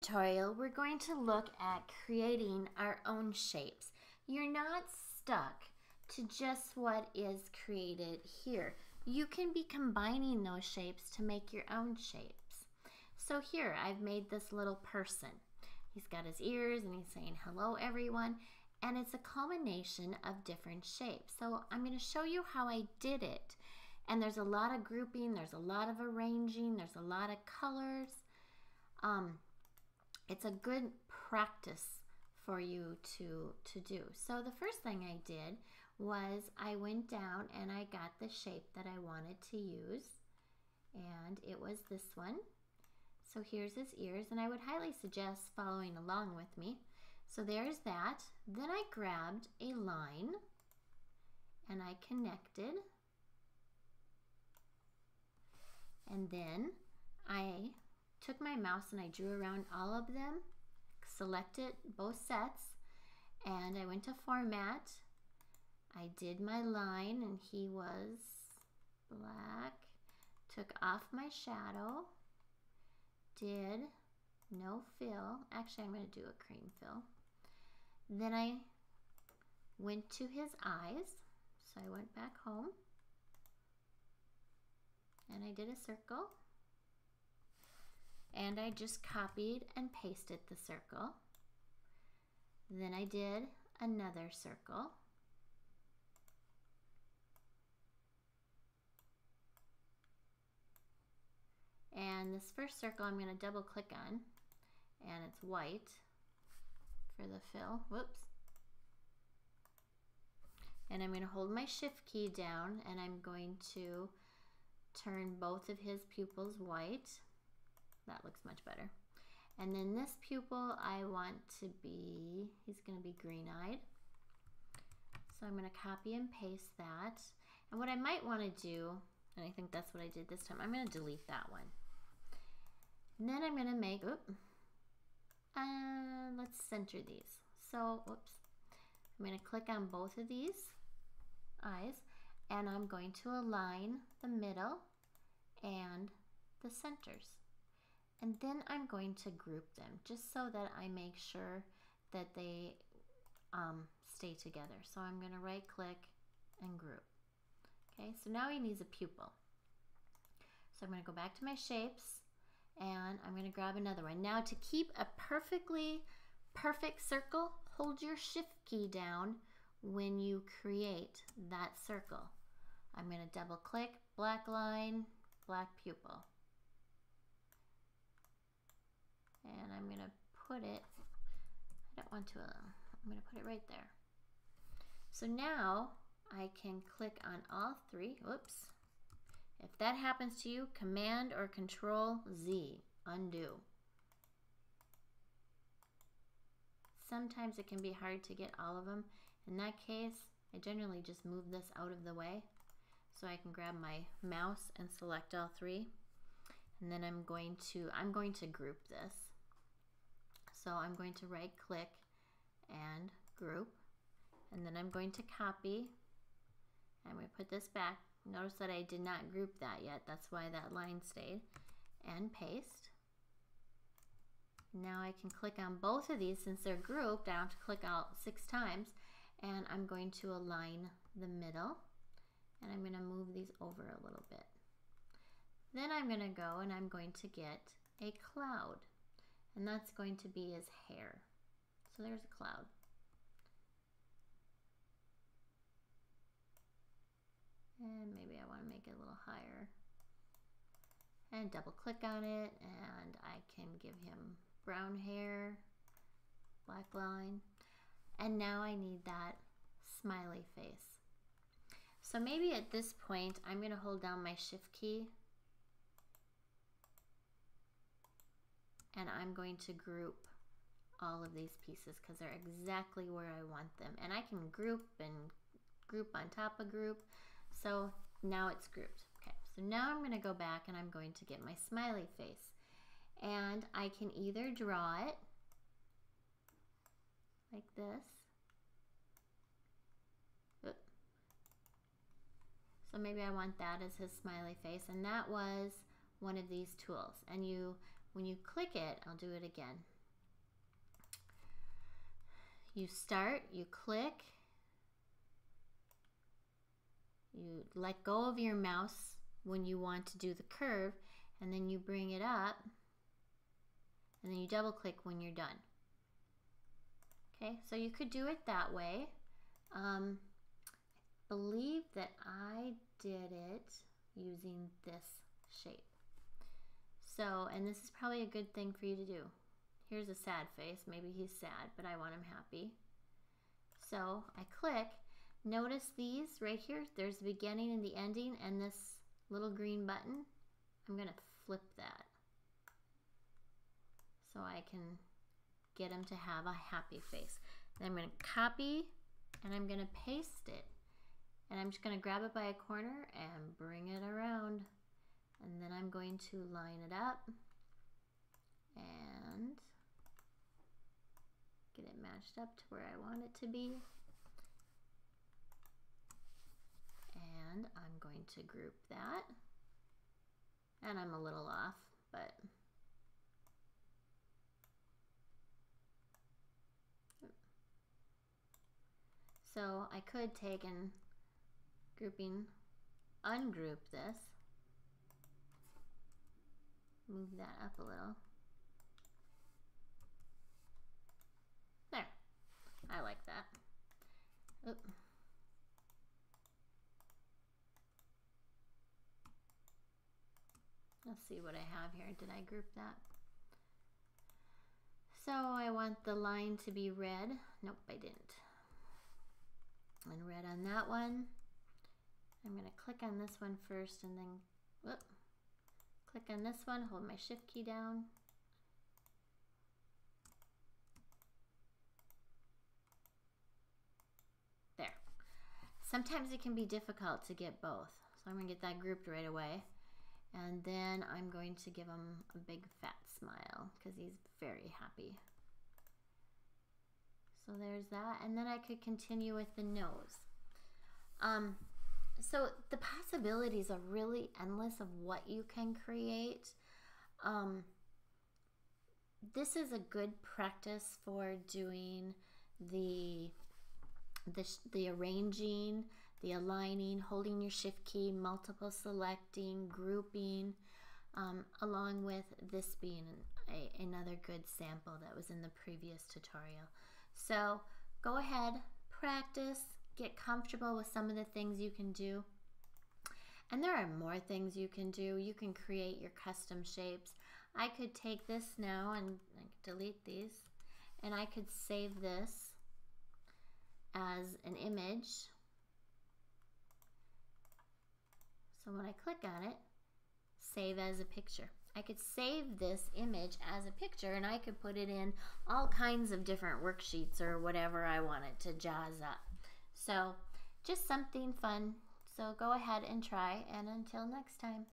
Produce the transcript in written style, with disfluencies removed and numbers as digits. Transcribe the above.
Tutorial, we're going to look at creating our own shapes. You're not stuck to just what is created here. You can be combining those shapes to make your own shapes. So here I've made this little person. He's got his ears and he's saying hello everyone, and it's a combination of different shapes. So I'm going to show you how I did it. And there's a lot of grouping, there's a lot of arranging, there's a lot of colors. It's a good practice for you to do. So the first thing I did was I went down and I got the shape that I wanted to use, and it was this one. So here's his ears, and I would highly suggest following along with me. So there's that. Then I grabbed a line and I connected, and then I took my mouse and I drew around all of them, selected both sets, and I went to format. I did my line and he was black, took off my shadow, did no fill. Actually, I'm going to do a cream fill. Then I went to his eyes, so I went back home and I did a circle. And I just copied and pasted the circle. Then I did another circle. And this first circle I'm going to double click on, and it's white for the fill. Whoops. And I'm going to hold my shift key down and I'm going to turn both of his pupils white. That looks much better. And then this pupil I want to be, he's going to be green-eyed. So I'm going to copy and paste that. And what I might want to do, and I think that's what I did this time, I'm going to delete that one. And then I'm going to make, let's center these. So, whoops. I'm going to click on both of these eyes and I'm going to align the middle and the centers. And then I'm going to group them just so that I make sure that they stay together. So I'm going to right click and group. Okay, so now he needs a pupil. So I'm going to go back to my shapes and I'm going to grab another one. Now to keep a perfect circle, hold your shift key down when you create that circle. I'm going to double click, black line, black pupil. And I'm going to put it, I don't want to, I'm going to put it right there. So now I can click on all three. Whoops. If that happens to you, Command or Control Z, undo. Sometimes it can be hard to get all of them. In that case, I generally just move this out of the way so I can grab my mouse and select all three. And then I'm going to group this. So I'm going to right click and group, and then I'm going to copy. I'm going to put this back. Notice that I did not group that yet. That's why that line stayed. And paste. Now I can click on both of these since they're grouped. I don't have to click out 6 times. And I'm going to align the middle. And I'm going to move these over a little bit. Then I'm going to go and I'm going to get a cloud. And that's going to be his hair. So there's a cloud. And maybe I want to make it a little higher. And double click on it and I can give him brown hair, black line. And now I need that smiley face. So maybe at this point I'm going to hold down my shift key and I'm going to group all of these pieces because they're exactly where I want them. And I can group and group on top of group. So now it's grouped. Okay, so now I'm going to go back and I'm going to get my smiley face. And I can either draw it like this. So maybe I want that as his smiley face. And that was one of these tools. And you when you click it, I'll do it again. You start, you click, you let go of your mouse when you want to do the curve, and then you bring it up, and then you double click when you're done. Okay, so you could do it that way. I believe that I did it using this shape. So, and this is probably a good thing for you to do. Here's a sad face. Maybe he's sad, but I want him happy. So I click. Notice these right here. There's the beginning and the ending, and this little green button. I'm going to flip that so I can get him to have a happy face. Then I'm going to copy and I'm going to paste it. And I'm just going to grab it by a corner and bring it around. And then I'm going to line it up and get it matched up to where I want it to be. And I'm going to group that. And I'm a little off, but so I could take and ungroup this, move that up a little. There, I like that. Oop. Let's see what I have here. Did I group that? So I want the line to be red. Nope, I didn't. And red on that one. I'm going to click on this one first and then whoop, click on this one, hold my shift key down. There. Sometimes it can be difficult to get both. So I'm going to get that grouped right away. And then I'm going to give him a big fat smile because he's very happy. So there's that. And then I could continue with the nose. So the possibilities are really endless of what you can create. This is a good practice for doing the arranging, the aligning, holding your shift key, multiple selecting, grouping, along with this being another good sample that was in the previous tutorial. So go ahead, practice, get comfortable with some of the things you can do. And there are more things you can do. You can create your custom shapes. I could take this now and I could delete these, and I could save this as an image. So when I click on it, save as a picture. I could save this image as a picture and I could put it in all kinds of different worksheets or whatever I wanted to jazz up. So just something fun. So go ahead and try, and until next time.